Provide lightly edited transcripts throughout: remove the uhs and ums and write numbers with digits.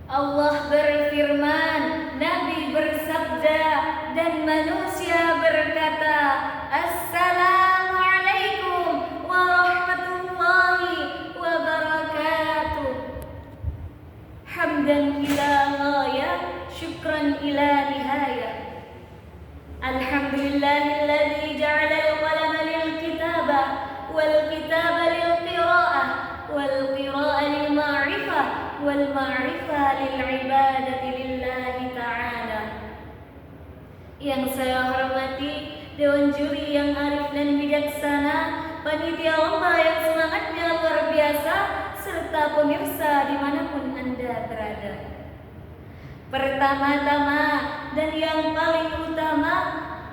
Allah berfirman, Nabi bersabda, dan manusia berkata, Assalamualaikum warahmatullahi wabarakatuh. Hamdan ila ghayah, syukran ila nihayah. Alhamdulillahilladzi ja'ala al-qalama lil-kitaba wal-kitaba lil-qira'ah wal-qira'ah lil-ma'rifah wal-ma'rifah lil-ibadati lillahi ta'ala. Yang saya hormati Dewan Juri yang arif dan bijaksana, panitia lomba yang semangatnya luar biasa, serta pemirsa dimanapun Anda berada. Pertama-tama dan yang paling utama,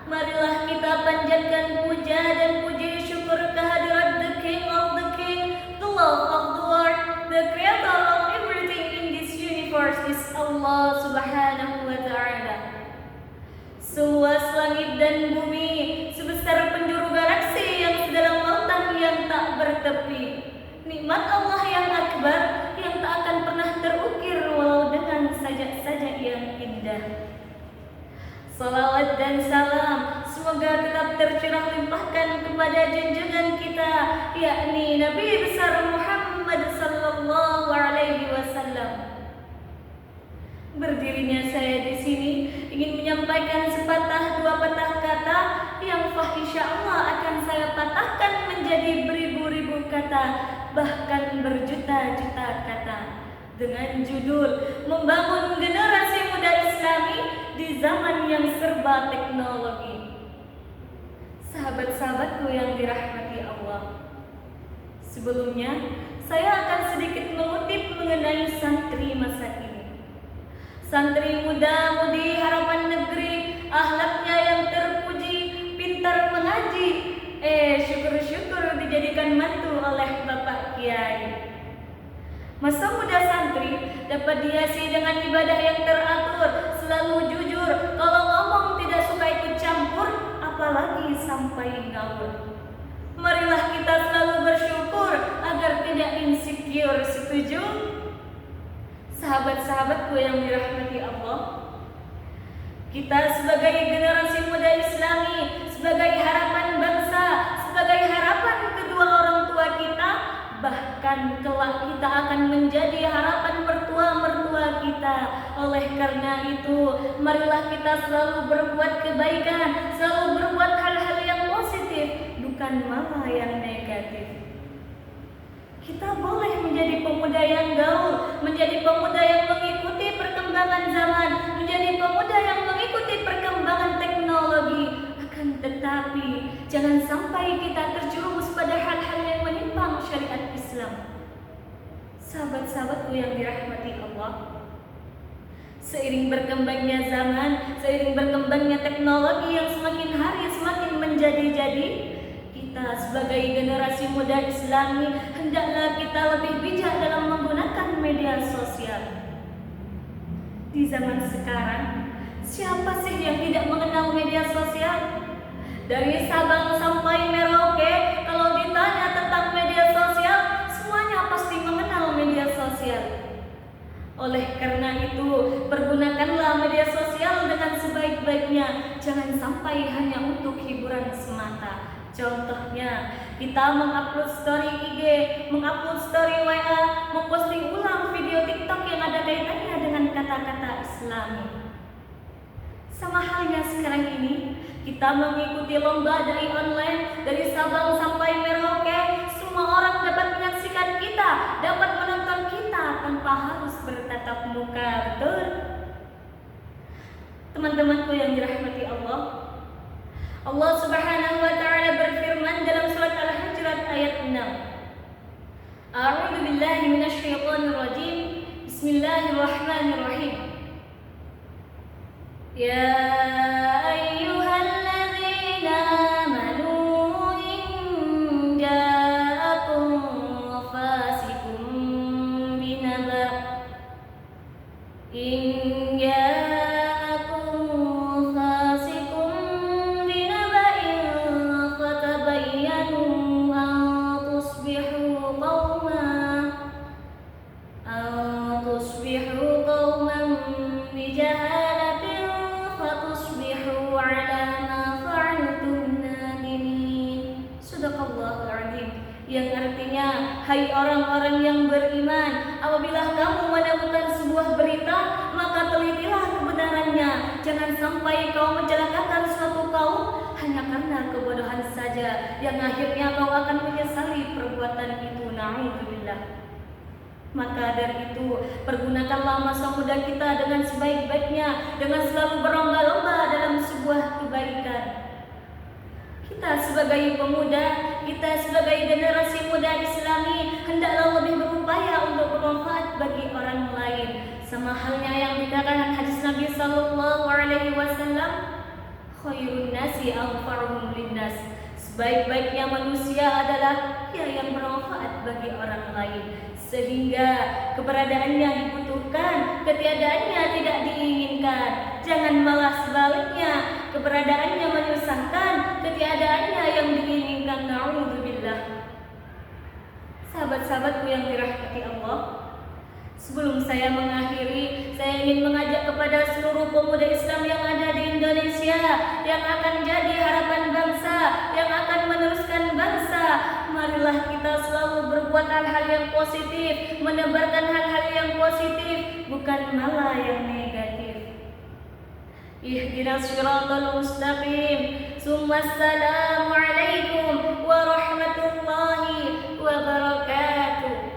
marilah kita panjatkan puja dan puji syukur kehadirat the King of the King, the Lord of the Lord, the Creator of everything in this universe is Allah Subhanahu wa Ta'ala. Seluas langit dan bumi, sebesar penjuru galaksi yang sedalam lautan yang tak bertepi, nikmat Allah yang akbar yang tak akan pernah terukir walau dengan sajak-sajak yang indah. Salawat dan salam semoga tetap tercurah limpahkan kepada junjungan kita, yakni Nabi besar Muhammad sallallahu alaihi wasallam. Berdirinya saya di sini ingin menyampaikan sepatah dua patah kata yang insya Allah akan saya patahkan menjadi beribu-ribu kata, bahkan berjuta-juta kata, dengan judul Membangun Generasi Muda Islami di Zaman yang Serba Teknologi. Sahabat-sahabatku yang dirahmati Allah, sebelumnya saya akan sedikit mengutip mengenai santri masa kini. Santri muda-mudi harapan negeri, akhlaknya yang terpuji, pintar mengaji, syukur-syukur dijadikan mantu oleh Bapak Kiai. Masa muda santri dapat dihiasi dengan ibadah yang teratur, selalu jujur, kalau ngomong tidak suka ikut campur, apalagi sampai ngawur. Marilah kita selalu bersyukur agar tidak insecure, setuju? Sahabat-sahabatku yang dirahmati Allah, kita sebagai generasi muda Islami, sebagai harapan bangsa, sebagai harapan kedua orang tua kita, bahkan kelak kita akan menjadi harapan mertua-mertua kita. Oleh karena itu, marilah kita selalu berbuat kebaikan, selalu berbuat hal-hal yang positif, bukan malah yang negatif. Kita boleh menjadi pemuda yang gaul, menjadi pemuda yang mengikuti perkembangan zaman, menjadi pemuda yang mengikuti perkembangan teknologi. Akan tetapi, jangan sampai kita terjerumus pada hal-hal yang menyimpang syariat Islam. Sahabat-sahabatku yang dirahmati Allah, seiring berkembangnya zaman, seiring berkembangnya teknologi yang semakin hari semakin menjadi-jadi, kita sebagai generasi muda Islami hendaklah kita lebih bijak dalam menggunakan media sosial. Di zaman sekarang, siapa sih yang tidak mengenal media sosial? Dari Sabang sampai Merauke, kalau ditanya tentang media sosial, semuanya pasti mengenal media sosial. Oleh karena itu, pergunakanlah media sosial dengan sebaik-baiknya, jangan sampai hanya untuk hiburan semata. Contohnya, kita mengupload story IG, mengupload story WA, memposting ulang video TikTok yang ada kaitannya dengan kata-kata Islami. Sama halnya sekarang ini, kita mengikuti lomba dari online, dari Sabang sampai Merauke, semua orang dapat menyaksikan kita, dapat menonton kita tanpa harus bertatap muka, betul? Teman-temanku yang dirahmati Allah, Allah Subhanahu wa Ta'ala berfirman dalam surat Al-Hujurat ayat 6. A'udzu billahi minasyaitonir rajim. Bismillahirrahmanirrahim. Ya ayyuhalladzina amanu in ja'akum fasiqun binaba tusbihu Sesungguhnya, hai orang-orang yang beriman, apabila kamu menemukan sebuah berita, maka telitilah kebenarannya. Jangan sampai kau mencelakakan suatu kaum hanya karena kebodohan saja, yang akhirnya kau akan menyesali perbuatan itu. Na'udzubillah. Maka dari itu, pergunakanlah masa muda kita dengan sebaik-baiknya, dengan selalu berlomba-lomba dalam sebuah kebaikan. Kita sebagai pemuda, kita sebagai generasi muda Islami, hendaklah lebih berupaya untuk bermanfaat bagi orang lain. Sama halnya yang dikatakan hadis Nabi Sallallahu Alaihi Wasallam, khairun nasi anfa'uhum linnas. Sebaik-baiknya manusia adalah yang bermanfaat bagi orang lain, sehingga keberadaannya dibutuhkan, ketiadaannya tidak diinginkan. Jangan malah sebaliknya, keberadaannya menyusahkan, ketiadaannya yang diinginkan. Na'udzubillah. Sahabat-sahabatku yang dirahmati Allah, sebelum saya mengakhiri, saya ingin mengajak kepada seluruh pemuda Islam yang ada di Indonesia, yang akan jadi harapan bangsa, yang akan meneruskan bangsa. Marilah kita selalu berbuat hal-hal yang positif, menebarkan hal-hal yang positif, bukan malah yang negatif. Ihdinas siratal mustaqim. Assalamualaikum warahmatullahi wabarakatuh.